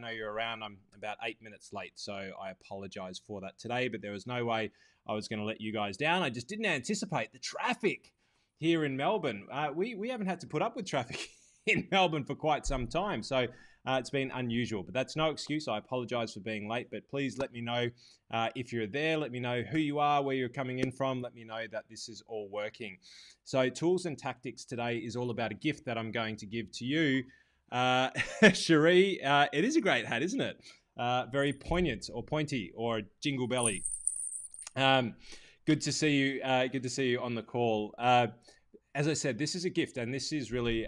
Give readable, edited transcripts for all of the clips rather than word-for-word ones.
know you're around. I'm about 8 minutes late, so I apologize for that today, but there was no way I was going to let you guys down. I just didn't anticipate the traffic here in Melbourne. We haven't had to put up with traffic in Melbourne for quite some time, so it's been unusual, but that's no excuse. I apologize for being late, but please let me know if you're there. Let me know who you are, where you're coming in from. Let me know that this is all working. So tools and tactics today is all about a gift that I'm going to give to you. Cherie, it is a great hat, isn't it? Very poignant or pointy or jingle belly. Good to see you. Good to see you on the call. As I said, this is a gift, and this is really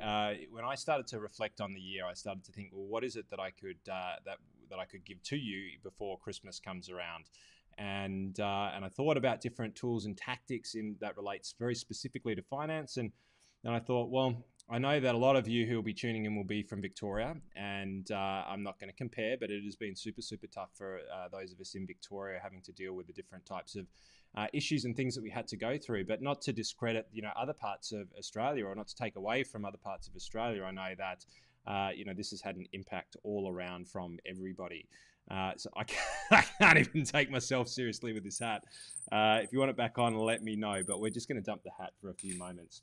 when I started to reflect on the year. I started to think, well, what is it that I could that I could give to you before Christmas comes around? And I thought about different tools and tactics that relates very specifically to finance. And I thought, well, I know that a lot of you who will be tuning in will be from Victoria, and I'm not going to compare, but it has been super, super tough for those of us in Victoria having to deal with the different types of issues and things that we had to go through. But not to discredit, other parts of Australia, or not to take away from other parts of Australia. I know that this has had an impact all around from everybody. So I can't even take myself seriously with this hat. If you want it back on, let me know. But we're just going to dump the hat for a few moments.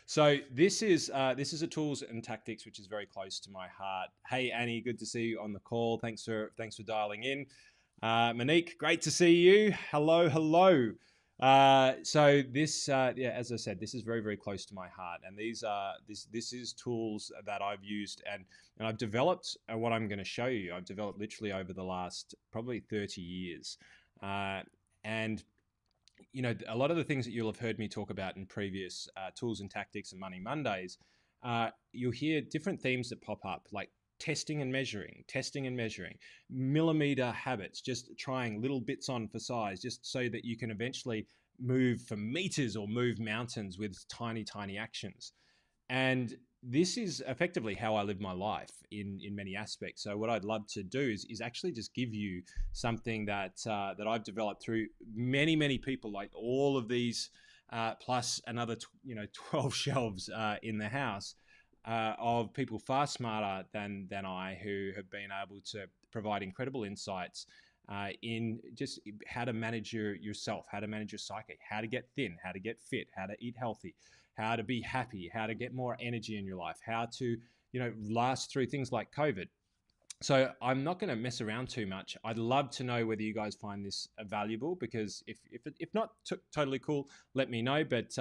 So this is a tools and tactics which is very close to my heart. Hey Annie, good to see you on the call. Thanks for dialing in. Monique, great to see you. Hello. So this, as I said, this is very, very close to my heart, and this is tools that I've used and I've developed. What I'm going to show you, I've developed literally over the last probably 30 years, and a lot of the things that you'll have heard me talk about in previous tools and tactics and Money Mondays, you'll hear different themes that pop up, like testing and measuring, millimeter habits, just trying little bits on for size, just so that you can eventually move for meters or move mountains with tiny, tiny actions. And this is effectively how I live my life in many aspects. So what I'd love to do is actually just give you something that I've developed through many people, like all of these, plus another 12 shelves in the house of people far smarter than I, who have been able to provide incredible insights in just how to manage yourself, how to manage your psyche, how to get thin, how to get fit, how to eat healthy, how to be happy, how to get more energy in your life, how to, last through things like COVID. So I'm not going to mess around too much. I'd love to know whether you guys find this valuable, because if not, totally cool, let me know. But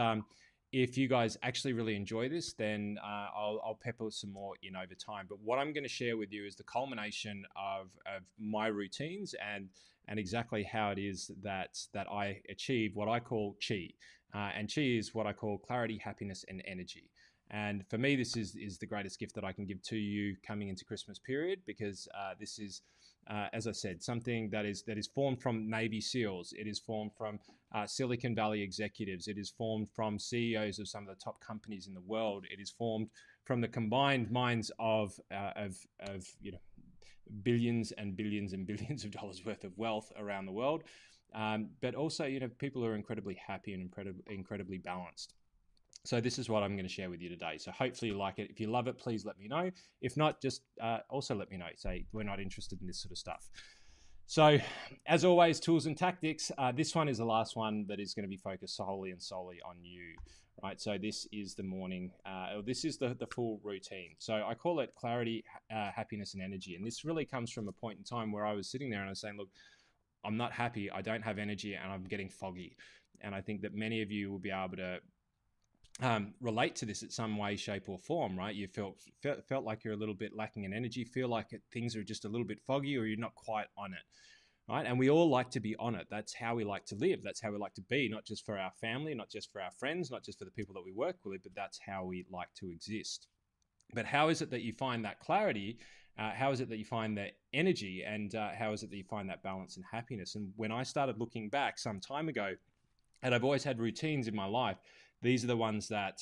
if you guys actually really enjoy this, then I'll pepper some more in over time. But what I'm going to share with you is the culmination of my routines and exactly how it is that I achieve what I call chi. And chi is what I call clarity, happiness, and energy. And for me, this is the greatest gift that I can give to you coming into Christmas period, because this is, as I said, something that is formed from Navy SEALs. It is formed from Silicon Valley executives. It is formed from CEOs of some of the top companies in the world. It is formed from the combined minds of billions and billions and billions of dollars worth of wealth around the world. But also, people who are incredibly happy and incredibly balanced. So this is what I'm going to share with you today. So hopefully you like it. If you love it, please let me know. If not, just also let me know. Say we're not interested in this sort of stuff. So as always, tools and tactics. This one is the last one that is going to be focused solely on you, right? So this is the morning, this is the full routine. So I call it clarity, happiness, and energy. And this really comes from a point in time where I was sitting there and I was saying, look, I'm not happy, I don't have energy, and I'm getting foggy. And I think that many of you will be able to relate to this in some way, shape, or form, right? You felt like you're a little bit lacking in energy, feel like things are just a little bit foggy, or you're not quite on it, right? And we all like to be on it. That's how we like to live. That's how we like to be, not just for our family, not just for our friends, not just for the people that we work with, but that's how we like to exist. But how is it that you find that clarity? How is it that you find that energy? And how is it that you find that balance and happiness? And when I started looking back some time ago, and I've always had routines in my life, these are the ones that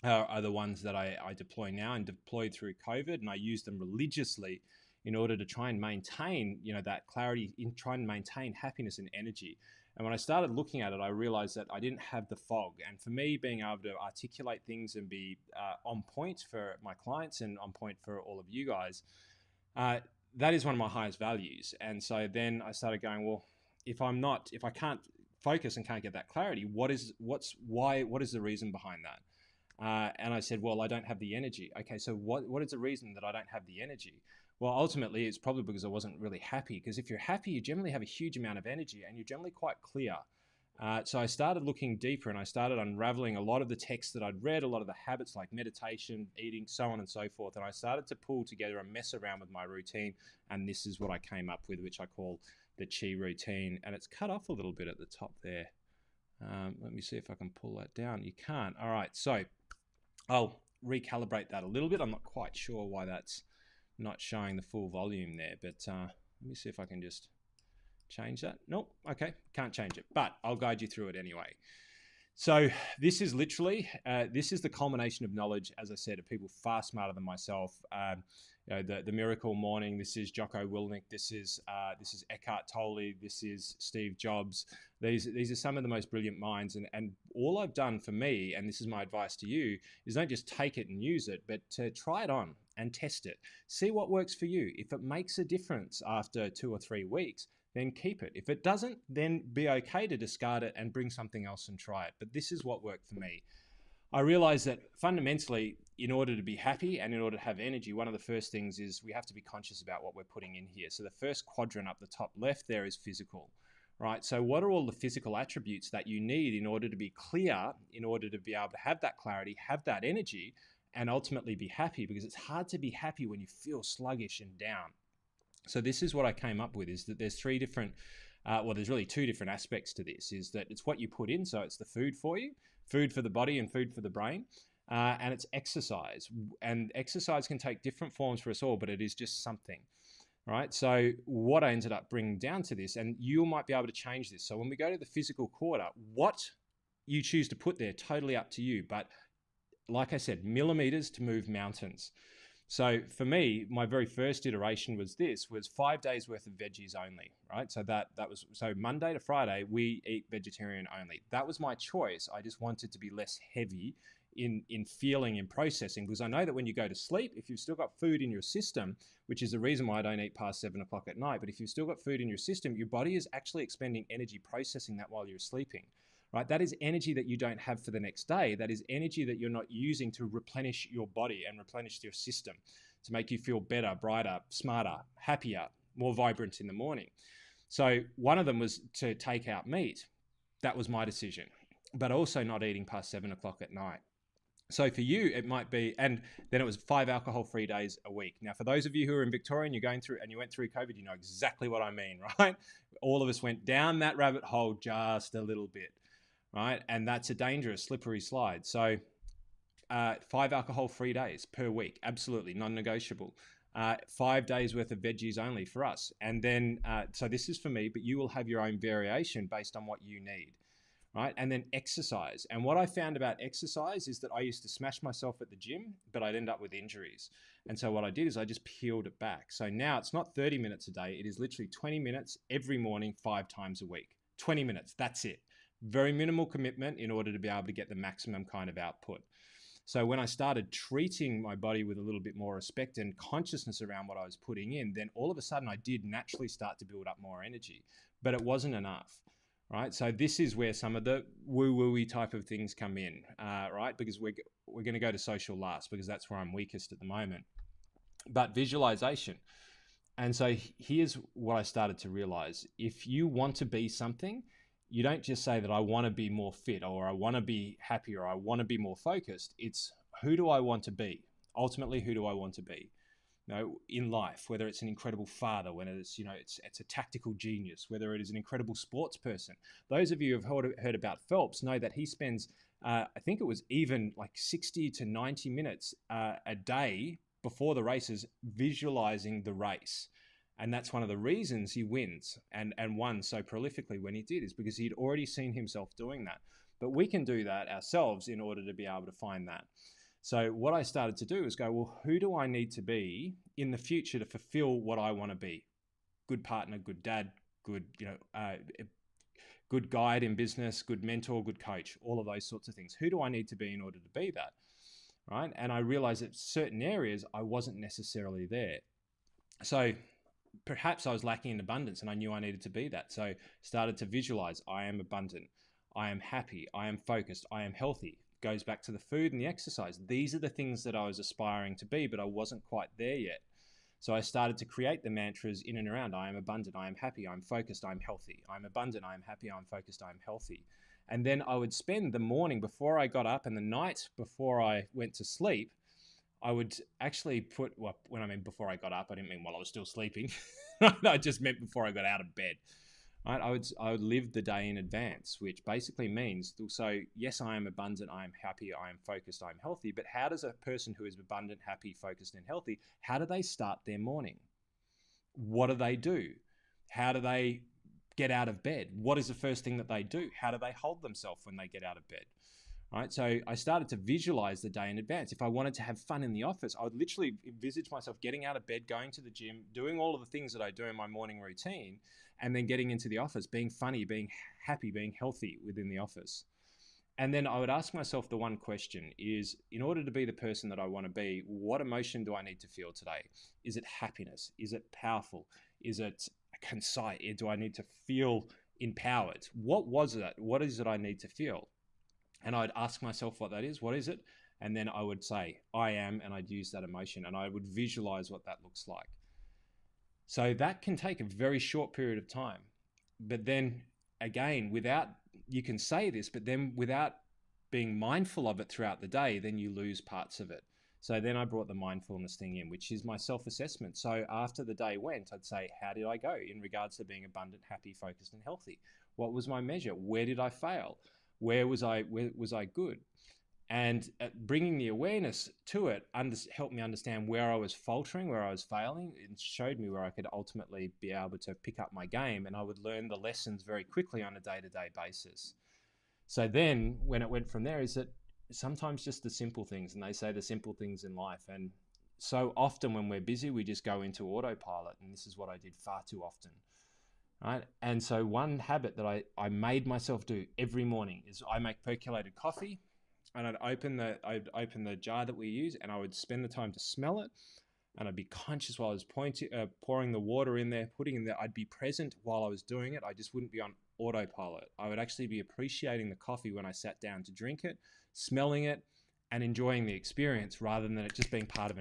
I deploy now and deployed through COVID, and I use them religiously in order to try and maintain, that clarity, in trying to maintain happiness and energy. And when I started looking at it, I realized that I didn't have the fog. And for me, being able to articulate things and be on point for my clients and on point for all of you guys, uh, that is one of my highest values. And so then I started going, well, if I can't focus and can't get that clarity, what is the reason behind that? And I said, well, I don't have the energy. Okay, so what is the reason that I don't have the energy? Well, ultimately, it's probably because I wasn't really happy. Because if you're happy, you generally have a huge amount of energy and you're generally quite clear. So I started looking deeper and I started unraveling a lot of the texts that I'd read, a lot of the habits like meditation, eating, so on and so forth. And I started to pull together and mess around with my routine. And this is what I came up with, which I call the Chi routine. And it's cut off a little bit at the top there. Let me see if I can pull that down. You can't. All right. So I'll recalibrate that a little bit. I'm not quite sure why that's not showing the full volume there, but let me see if I can just change that. Nope. Okay. Can't change it, but I'll guide you through it anyway. So this is literally, this is the culmination of knowledge, as I said, of people far smarter than myself. The Miracle Morning. This is Jocko Willink. This is Eckhart Tolle. This is Steve Jobs. These are some of the most brilliant minds. And all I've done for me, and this is my advice to you, is don't just take it and use it, but to try it on and test it. See what works for you. If it makes a difference after 2 or 3 weeks, then keep it. If it doesn't, then be okay to discard it and bring something else and try it. But this is what worked for me. I realized that fundamentally, in order to be happy and in order to have energy, one of the first things is we have to be conscious about what we're putting in here. So the first quadrant up the top left there is physical, right? So what are all the physical attributes that you need in order to be clear, in order to be able to have that clarity, have that energy, and ultimately be happy? Because it's hard to be happy when you feel sluggish and down. So this is what I came up with, is that there's there's really 2 different aspects to this, is that it's what you put in. So it's the food for you, food for the body and food for the brain. And it's exercise. And exercise can take different forms for us all, but it is just something, right? So what I ended up bringing down to this, and you might be able to change this. So when we go to the physical quarter, what you choose to put there, totally up to you. But like I said, millimeters to move mountains. So for me, my very first iteration was 5 days worth of veggies only, right? So that was Monday to Friday, we eat vegetarian only. That was my choice. I just wanted to be less heavy in feeling, in processing, because I know that when you go to sleep, if you've still got food in your system, which is the reason why I don't eat past 7 o'clock at night, but if you've still got food in your system, your body is actually expending energy processing that while you're sleeping. Right? That is energy that you don't have for the next day. That is energy that you're not using to replenish your body and replenish your system to make you feel better, brighter, smarter, happier, more vibrant in the morning. So one of them was to take out meat. That was my decision, but also not eating past 7 o'clock at night. So for you, it might be, and then it was 5 alcohol-free days a week. Now, for those of you who are in Victoria and you went through COVID, you know exactly what I mean, right? All of us went down that rabbit hole just a little bit. Right? And that's a dangerous, slippery slide. So 5 alcohol-free days per week, absolutely non-negotiable. 5 days worth of veggies only for us. And then, so this is for me, but you will have your own variation based on what you need, right? And then exercise. And what I found about exercise is that I used to smash myself at the gym, but I'd end up with injuries. And so what I did is I just peeled it back. So now it's not 30 minutes a day. It is literally 20 minutes every morning, 5 times a week. 20 minutes, that's it. Very minimal commitment in order to be able to get the maximum kind of output. So when I started treating my body with a little bit more respect and consciousness around what I was putting in, then all of a sudden I did naturally start to build up more energy, but it wasn't enough, right? So this is where some of the woo-woo-y type of things come in, right? Because we're going to go to social last, because that's where I'm weakest at the moment. But visualization. And so here's what I started to realize. If you want to be something, you don't just say that I want to be more fit, or I want to be happier, or I want to be more focused. It's, who do I want to be? Ultimately, who do I want to be? You know, in life, whether it's an incredible father, whether it's, it's a tactical genius, whether it is an incredible sports person. Those of you who have heard about Phelps know that he spends, I think it was even like 60 to 90 minutes a day before the races visualizing the race. And that's one of the reasons he wins and won so prolifically when he did, is because he'd already seen himself doing that. But we can do that ourselves in order to be able to find that. So what I started to do is go, well, who do I need to be in the future to fulfill what I want to be? Good partner, good dad, good, good guide in business, good mentor, good coach, all of those sorts of things. Who do I need to be in order to be that? Right? And I realized that certain areas I wasn't necessarily there. So perhaps I was lacking in abundance and I knew I needed to be that. So started to visualize I am abundant, I am happy, I am focused, I am healthy. Goes back to the food and the exercise. These are the things that I was aspiring to be, but I wasn't quite there yet. So I started to create the mantras in and around I am abundant, I am happy, I'm focused, I'm healthy. I'm abundant, I am happy, I'm focused, I'm healthy. And then I would spend the morning before I got up and the night before I went to sleep, I would actually put, well, when I mean before I got up, I didn't mean while I was still sleeping. I just meant before I got out of bed. Right? I would live the day in advance, which basically means, so yes, I am abundant, I am happy, I am focused, I am healthy. But how does a person who is abundant, happy, focused, and healthy, how do they start their morning? What do they do? How do they get out of bed? What is the first thing that they do? How do they hold themselves when they get out of bed? Right. So I started to visualize the day in advance. If I wanted to have fun in the office, I would literally envisage myself getting out of bed, going to the gym, doing all of the things that I do in my morning routine, and then getting into the office, being funny, being happy, being healthy within the office. And then I would ask myself the one question is, in order to be the person that I want to be, what emotion do I need to feel today? Is it happiness? Is it powerful? Is it concise? Do I need to feel empowered? What was it? What is it I need to feel? And I'd ask myself what that is. What is it? And then I would say, I am, and I'd use that emotion and I would visualize what that looks like. So that can take a very short period of time. But then again, without, you can say this, but then without being mindful of it throughout the day, then you lose parts of it. So then I brought the mindfulness thing in, which is my self-assessment. So after the day went, I'd say, how did I go in regards to being abundant, happy, focused, and healthy? What was my measure? Where did I fail? Where was I good? And bringing the awareness to it helped me understand where I was faltering, where I was failing. It showed me where I could ultimately be able to pick up my game, and I would learn the lessons very quickly on a day-to-day basis. So then when it went from there is that sometimes just the simple things, and they say the simple things in life, and so often when we're busy, we just go into autopilot, and this is what I did far too often. Right. And so one habit that I made myself do every morning is I make percolated coffee, and I'd open the jar that we use, and I would spend the time to smell it, and I'd be conscious while I was pouring the water in there, putting in there. I'd be present while I was doing it. I just wouldn't be on autopilot. I would actually be appreciating the coffee when I sat down to drink it, smelling it, and enjoying the experience rather than it just being part of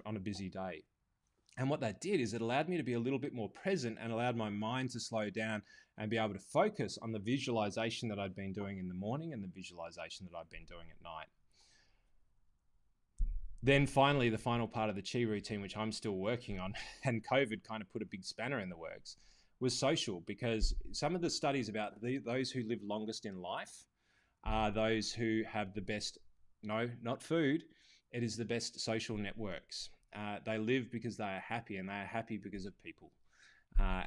on a busy day. And what that did is it allowed me to be a little bit more present and allowed my mind to slow down and be able to focus on the visualization that I'd been doing in the morning and the visualization that I'd been doing at night. Then finally, the final part of the chi routine, which I'm still working on, and COVID kind of put a big spanner in the works, was social, because some of the studies about those who live longest in life are those who have the best, no, not food, it is the best social networks. They live because they are happy, and they are happy because of people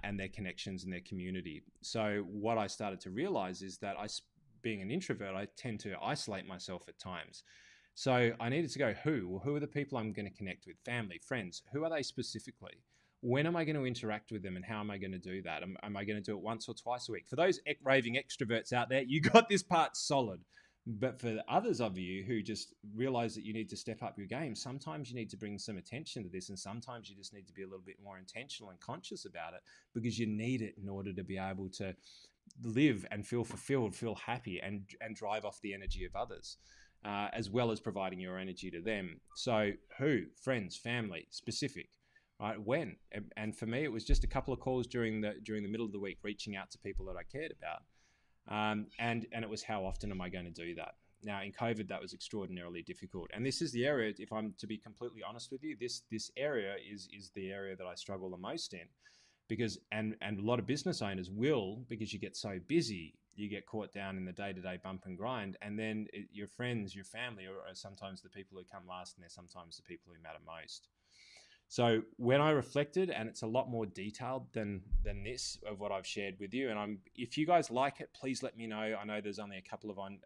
and their connections and their community. So what I started to realize is that being an introvert, I tend to isolate myself at times. So I needed to go, who are the people I'm going to connect with? Family, friends, who are they specifically? When am I going to interact with them, and how am I going to do that? Am I going to do it once or twice a week? For those raving extroverts out there, you got this part solid. But for others of you who just realize that you need to step up your game, sometimes you need to bring some attention to this, and sometimes you just need to be a little bit more intentional and conscious about it, because you need it in order to be able to live and feel fulfilled, feel happy, and drive off the energy of others, as well as providing your energy to them. So who? Friends, family, specific. Right? When? And for me, it was just a couple of calls during the middle of the week, reaching out to people that I cared about. And it was, how often am I going to do that? Now in COVID, that was extraordinarily difficult. And this is the area, if I'm to be completely honest with you, this area is the area that I struggle the most in, because, and a lot of business owners will, because you get so busy, you get caught down in the day-to-day bump and grind. And then your friends, your family are sometimes the people who come last, and they're sometimes the people who matter most. So when I reflected, and it's a lot more detailed than this of what I've shared with you, and if you guys like it, please let me know. I know there's only a couple of on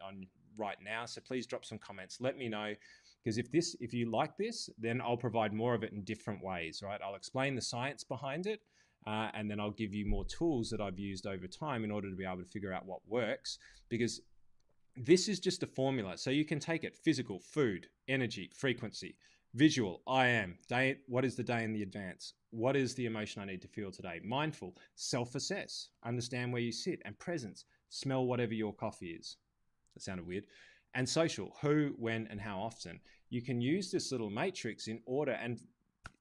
right now, so please drop some comments. Let me know, because if you like this, then I'll provide more of it in different ways, right? I'll explain the science behind it, and then I'll give you more tools that I've used over time in order to be able to figure out what works, because this is just a formula. So you can take it: physical, food, energy, frequency. Visual, I am. Day, what is the day in the advance? What is the emotion I need to feel today? Mindful, self-assess, understand where you sit, and presence, smell whatever your coffee is. That sounded weird. And social, who, when, and how often. You can use this little matrix in order, and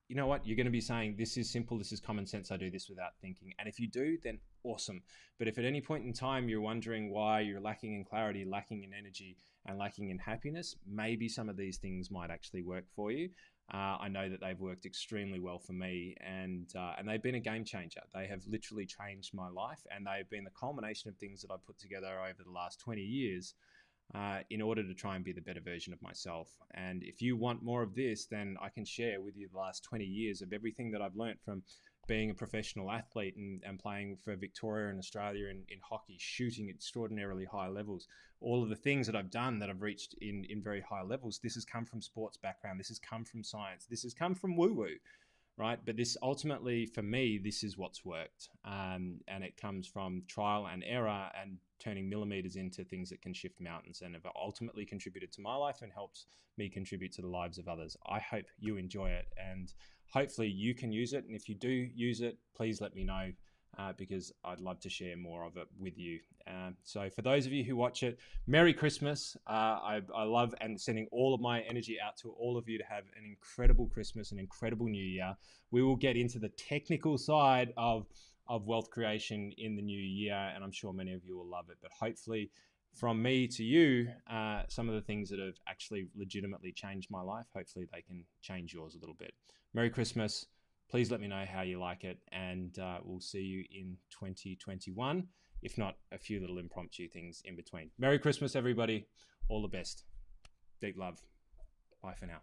you know what? You're going to be saying, this is simple, this is common sense, I do this without thinking. And if you do, then awesome. But if at any point in time you're wondering why you're lacking in clarity, lacking in energy, and lacking in happiness, maybe some of these things might actually work for you. I know that they've worked extremely well for me, and they've been a game changer. They have literally changed my life, and they've been the culmination of things that I've put together over the last 20 years in order to try and be the better version of myself. And if you want more of this, then I can share with you the last 20 years of everything that I've learned from being a professional athlete and playing for Victoria and Australia in hockey, shooting extraordinarily high levels. All of the things that I've done that I've reached in very high levels, this has come from sports background. This has come from science. This has come from woo-woo, right? But this ultimately, for me, this is what's worked. And it comes from trial and error and turning millimeters into things that can shift mountains, and have ultimately contributed to my life and helped me contribute to the lives of others. I hope you enjoy it, and hopefully you can use it. And if you do use it, please let me know, because I'd love to share more of it with you. So for those of you who watch it, Merry Christmas. I love and sending all of my energy out to all of you to have an incredible Christmas, an incredible New Year. We will get into the technical side of wealth creation in the new year, and I'm sure many of you will love it. But hopefully from me to you, some of the things that have actually legitimately changed my life, hopefully they can change yours a little bit. Merry Christmas. Please let me know how you like it, and we'll see you in 2021, if not a few little impromptu things in between. Merry Christmas, everybody. All the best. Deep love. Bye for now.